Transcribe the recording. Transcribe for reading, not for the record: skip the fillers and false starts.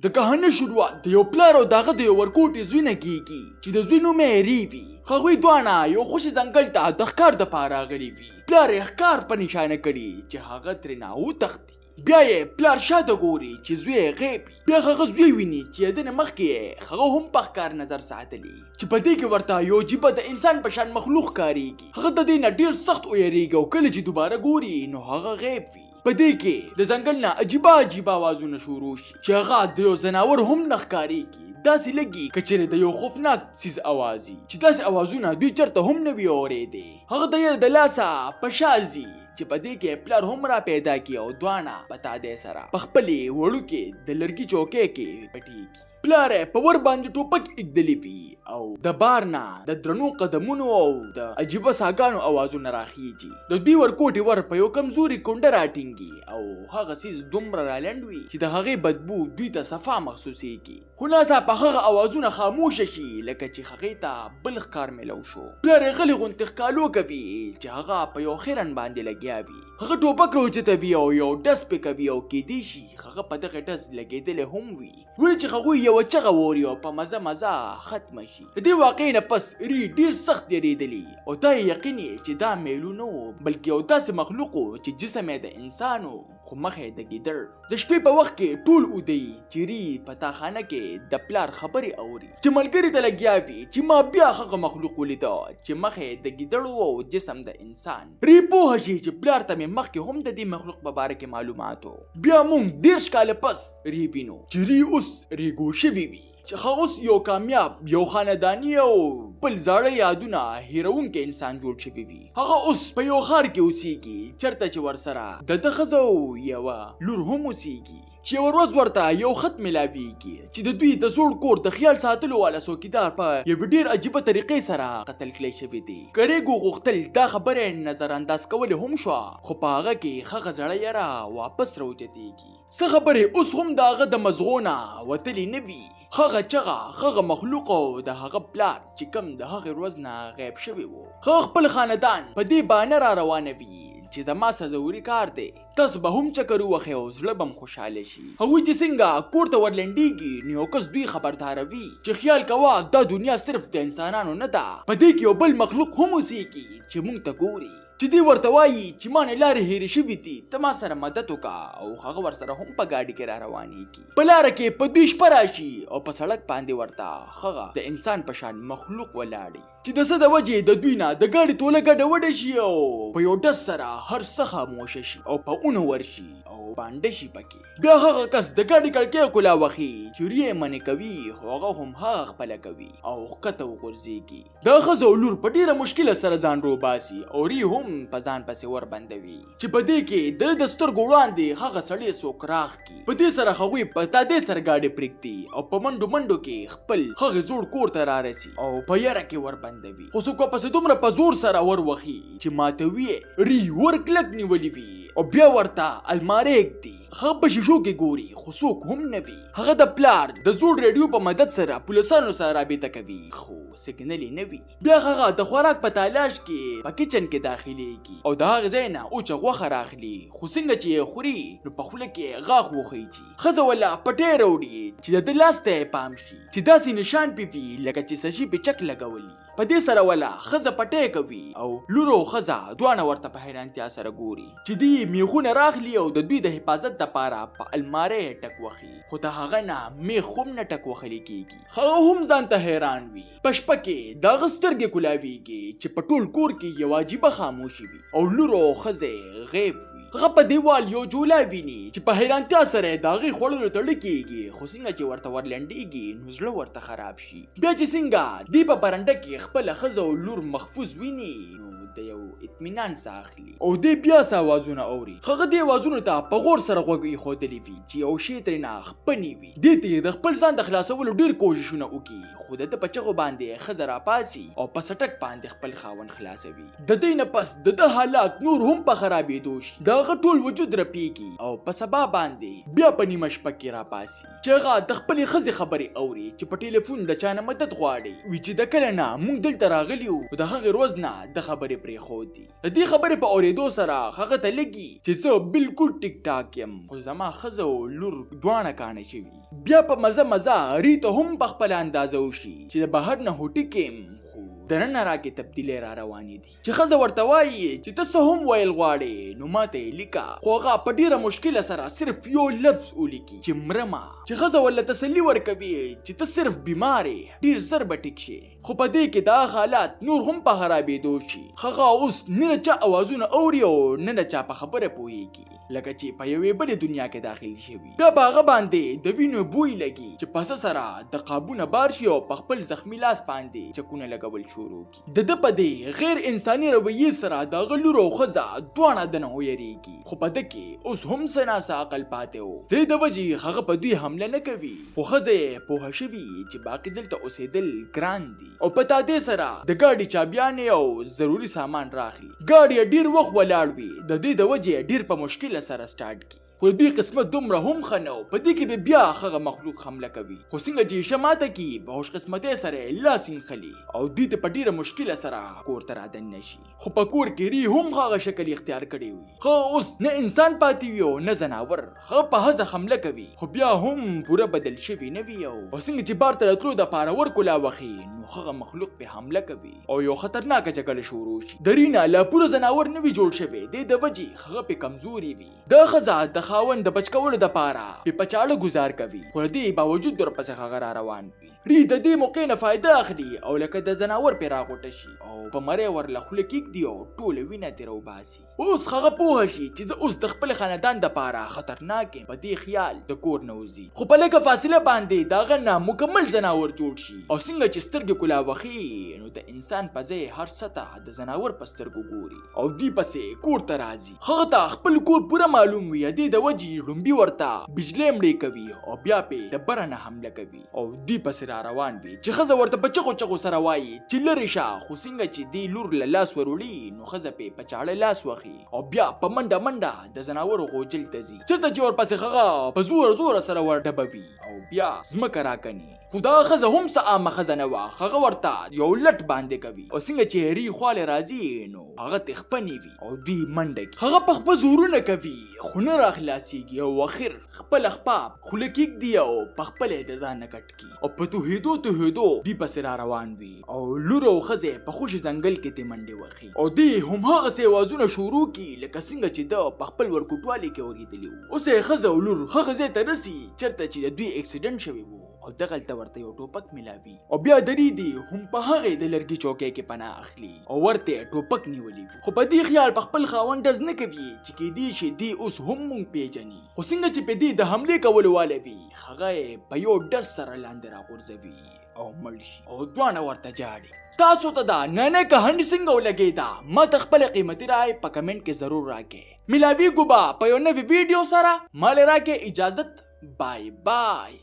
د کهانه شروعات د یو پلار او دغه د یو ورکوټي زوی نه کیږي چې د زوی نوم یې ری وي. هغوی دواړه یو خوشي ځنګل ته د ښکار دپاره راغلي وي. پلار یې ښکار په نشانه کړي چې هغه ترېنه وتښتي. بیا یې پلار شاته ګوري چې زوی یې غیب وي. بیا هغه زوی ویني چې د نه مخکې یې هغه هم په ښکار نظر ساتلی چې په دې کې ورته یو جیبه د انسان په شان مخلوق ښکارېږي. هغه د دې نه ډېر سخت ویریږي او کله چې دوباره ګوري نو هغه غیب وي. په دې کې د ځنګل نه عجیبه اوازونه شروع شي چې هغه د یو ځناور هم نه ښکارېږي. داسې لګي که چېرې د یو خوفناک څیز اواز وي چې داسې اوازونه دوی چېرته هم نه وي اورېدی. هغه د یې د لاسه په شا ځي چې په دې کې پلار هم را پیدا کړي او دواړه په تادې سره په خپلې وړوکې د لرګي چوکۍ کې پټېږي. پلار یې په ور باندې ټوپک ایږدلی وي او د بار نه د درنو قدمونو او د عجیبه ساګانو اوازونه راخیږي. د دوی ورکوټې ور په یو کمزوري کونډه راټینګي او هغه څیز دومره رالنډ وي چې د هغې بدبو دوی ته صفا محسوسېږي. خو ناڅاپه هغه اوازونه خاموشه شي لکه چې هغې ته بل ښکار میلو شو. پلار یې غلې غوندې ښکالو کوي چې هغه په یو خیرن باندې لګیا وي. هغه ټوپک راوچتوي او یو ډز پې کوي او کیدی شي هغه په دغه ډز لګېدلی هم وي. ولې چې هغوی یوه چغه ووري او په مزه ختمه شي. د دې واقعې نه پس ری ډېر سخت یېرېدلی او دا یې یقین چې دا میلو نه و بلکې یو داسې مخلوق و چې جسم یې د انسان و خو مخ یې د ګیدړ. د شپې په وخت کې ټول ودی چې ری په تاخانه کې د پلار خبرې اوري چې ملګري ته لګیا وي چې ما بیا هغه مخلوق ولیده چې مخ یې د ګیدړ و او جسم د انسان. ری پوهه شي چې پلار ته مې مخکې هم د دې مخلوق په باره کې معلومات و. بیا موږ 10 کاله پس ری وینو چې ری اوس ریګو شوي وي چې هغه اوس یو کامیاب یو خانداني او بل زاړه یادونه هیرونکی انسان جوړ شوی وي. هغه اوس په یو ښار کې اوسېږي چېرته چې ورسره د ده ښځه او یوه لور هم اوسېږي چې یوه ورځ ورته یو خط میلاویږي چې د دوی د زوړ کور د خیال ساتلو والا څوکیدار په یوې ډېر عجیبه طریقې سره قتل کړی شوی دی. کریګو غوښتل دا خبره نظر انداز کولی هم شوه خو په هغه کې هغه زړه یاره واپس راوچتېږي. څه خبرې اوس هم د هغه د مزغو نه وتلې نه وي. هغه چغه هغه مخلوق او د هغه پلار چې کوم د هغې ورځ نه غیب شوی و. هغه خپل خاندان په دې بانه را روانوي چې زما ضروري کار دی. تاسو به هم چکر ووهئ او زړه به م خوشحاله شي. هغوی چې څنګه کور ته ورلنډېږي نو یو کس دوی خبرداروي چې خیال کوه دا دنیا صرف د انسانانو نه ده. په دې کې یو بل مخلوق هم اوسېږي چې موږ ته ګوري چې دوی ورته وایي چې ما نه لارې هېرې شوي دي ته ما سره مدد وکړه او هغه ورسره هم په ګاډي کې را روانېږي. په لاره کې په دوی شپه راشي او په سړک باندې ورته هغه د انسان په شان مخلوق ولاړي چې د څه د وجې د دوی نه د ګاډي ټوله ګډه وډه شي او په یو ډز سره هر څه خاموشه شي او په اونو ورشي او بانډه شي پکې. بیا هغه کس د ګاډي کړکۍ کلا وخي چې ری یې منې کوي خو هغه هم هغه خپله کوي او ښکته وغورځېږي. د ښځه او لور په ډېره مشکله سره ځان روباسي او ری هم په ځان پسې ور بندوي چې په دې کې د سترګو وړاندې هغه سړی څوک راښکي. په دې سره هغوی په تادې سره ګاډي پرېږدي او په منډو کې خپل هغې زوړ کور ته رارسي او په یره کې ور بندوي. خو څوک پسې دومره په زور سره ور وخي چې ماتوي یې. ری ور کلک نیولي وي او بیا ورته المارۍ ږدي. هغه په شیشو کې ګوري خو څوک هم نه وي. هغه د پلار د زوړ ریډیو په مدد سره پولیسانو سره رابطه کوي خو سیګنل یې نه وي. بیا هغه د خوراک په تلاش کې په کچن کې داخلېږي او د هغې ځای نه اوچه غوښه راخلي خو څنګه چې یې خوري نو په خوله کې غاښ وخیچي. ښځه وله پټی راوړي چې د ده لاس ته یې پام شي چې داسې نشان پې وي لکه چې څه شي پې چک لګولي. په دې سره وله ښځه پټی کوي او لور او ښځه دواړه ورته په حیرانتیا سره ګوري چې دوی میخونه راخلي او د دوی د حفاظت دپاره په المارۍ ټک وخي خو د هغه نه میخ هم نه ټک وخلی کېږي. هغه هم ځان ته حیران وي. په شپه کې د هغه سترګې کولاویږي چې په ټول کور کې یو عجیبه خاموشي وي او لور او ښځې غیب وي. هغه په دیوال یو جوله ویني چې په حیرانتیا سره د هغې خوړلو ته ډکېږي خو څنګه چې ورته ورلنډېږي نو زړه ورته خراب شي. بیا چې څنګه دوی په برنډه کې خپله ښځه او لور محفوظ ویني نو د یو اطمینان څه اخلي او دی بیا څه اوازونه اوري. هغه دې اوازونو ته په غور سره غوږ ایښودلی وي چې یو شی ترېنه خپنې وي. دې ته د خپل ځان د خلاصولو ډېر کوششونه وکړي خو د ده په چغو باندې ښځه راپاسي او په سټک باندې خپل خاوند خلاصوي. د دې نه پس د ده حالات نور هم په خرابېدو شي. د هغه ټول وجود رپېږي او په سبا باندې بیا په نیمه شپه کې راپاسي چې هغه د خپلې ښځې خبرې اوري چې په ټلیفون د چا نه مدد غواړي وي چې د کله نه موږ دلته راغلي یو د هغې روز نه د خبرې پرېښودي. د دې خبرې په اورېدو سره هغه ته لګي چې زه بالکل ټیک ټاک یم خو زما ښځه او لور دواړه کاڼه شوي. بیا په مزه ریته هم په خپله اندازه وشي چې د بهر نه هوټي کېم خو دننه راکې تبدیلی را روانې دي. چې ښځه ورته وایي چې ته څه هم ویل غواړې نو ماته یې لیکه. خو هغه په ډېره مشکله سره صرف یو لفظ ولیکي چې مرمه. چې ښځه ورله تسلي ورکوي چې ته صرف بیمار یې ډېر زر به ټیک شي. خو په دې کې دا حالات نور هم په خرابېدو شي. هغه اوس نه د چا اوازونه اوري او نه د چا په خبره پوهېږي لکه چې په یوې بلې دنیا کې داخل شوي. بیا په هغه باندې د وینو بوی لګي چې پسه سره د قابونه بار شي او په خپل زخمي لاس باندې چکونه لګول شروع کړي. د ده په دې غیر انساني رویې سره د هغه لور او ښځه دواړه دنه ویریږي. خو په ده کې اوس هم څه ناڅه عقل پاتې و. د دې د وجې هغه په دوی حمله نه کوي. خو ښځه یې پوهه شوي چې باقي دلته اوسېدل ګران دي او په تادې سره د ګاډي چابیانې او ضروري سامان راخلي. ګاډي ډېر وخت ولاړ وي. د دې د وجې ډېر په مشکل سره سٹارټ کی. خو دوی قسمت دومره هم ښه نه و. په دې کې به بیا هغه مخلوق حمله کوي. خو څنګه چې ښه ماته کي په خوش قسمتۍ سره یې لاس نښلي او دوی ته په ډېره مشکله سره کور ته رادن نه شي. خو په کور کې ری هم هغه شکل اختیار کړی وي. هغه اوس نه انسان پاتې وي او نه ځناور. هغه په ښځه حمله کوي خو بیا هم پوره بدل شوي نه وي. او څنګه چې بار ته راتلو دپاره ورکولا وخي نو هغه مخلوق پې حمله کوي او یو خطرناکه جګړه شروع شي. د رینا لا پوره ځناور نه وي جوړ شوی. د دې وجې هغه پې کمزوري وي. د ښځه د خاوند د بچ کولو دپاره پې په چاړه ګزار کوي. خو د دې باوجود ورپسې هغه را روان وي. ری د دې موقع نه فایده اخلي او لکه د ځناور پې راغوټه شي او په مری ورله خوله کېږدي او ټوله وینه ترې وباسي. اوس هغه پوهه شي چې زه اوس د خپل خاندان دپاره خطرناک یم. په دې خیال د کور نه وځي. خو په لږه فاصله باندې د هغه نه مکمل ځناور جوړ شي او څنګه چې سترګې کولا وخي نو د انسان په ځای هر سطح د ځناور په سترګو ګوري او دوی پسې کور ته راځي. هغه ته خپل کور پوره معلوم وي. دې د وجې لومبي ورته بجلی مړې کوي او بیا پې د بره نه حمله کوي او دوی پسې را روان وي. چې ښځه ورته په چغو چغو سره وایي چې لرې شه. خو څنګه چې دې لور له لاس وروړي نو ښځه پې په چاړه لاس وخي او بیا په منډه د ځناورو غوجل ته ځي. چېرته چې ورپسې هغه په زوره سره ورډبوي او بیا ځمکه راکني. خو دا ښځه هم څه عامه ښځه نه وه. هغه ورته یو لټ باندې کوي او څنګه چې ری خواله راځي نو هغه تخپنی وي او دوی منډه کوي. هغه په خپل زورونه کوي خو نه راخلاصيږي او اخر خپل خپاب خوله کېږدي او په خپل د ځان نه کټ کی او په توهېدو دوی پسې را روان وي او لور او ښځې په خوشي ځنګل کې تې منډې وخي او دوی هم هغسې اوازونه شروع کي لکه څنګه چې ده په خپل ورکوټوالي کې اورېدلي وو. اوس یې ښځه او لور هغه ځای ته رسي چېرته چې د دوی اکسیډنټ شوی وو او دغلته ورته یو ټوپک ملاوي او بیا دریدي هم په هغې د لرګي چوکۍ کې پناه اخلي او ورته ټوپک نیولی وي. خو په دې خیال په خپل خاوند ډز نه کوي چې کیدای شي دی اوس هم مونږ پیژني. خو څنګه چې په دې د حملې کولو واله وي هغه یې په یو ډز سره لاندې راغورځوي او مړ شي او دواړه ورته جاړي. تاسو ته دا نننۍ کهاني څنګه ولګېده ما ته خپله قیمتي رای په کمنټ کې ضرور راکړئ. ملاویږو به په یو نوي ویډیو سره. ما له راکړئ اجازت. بای بای.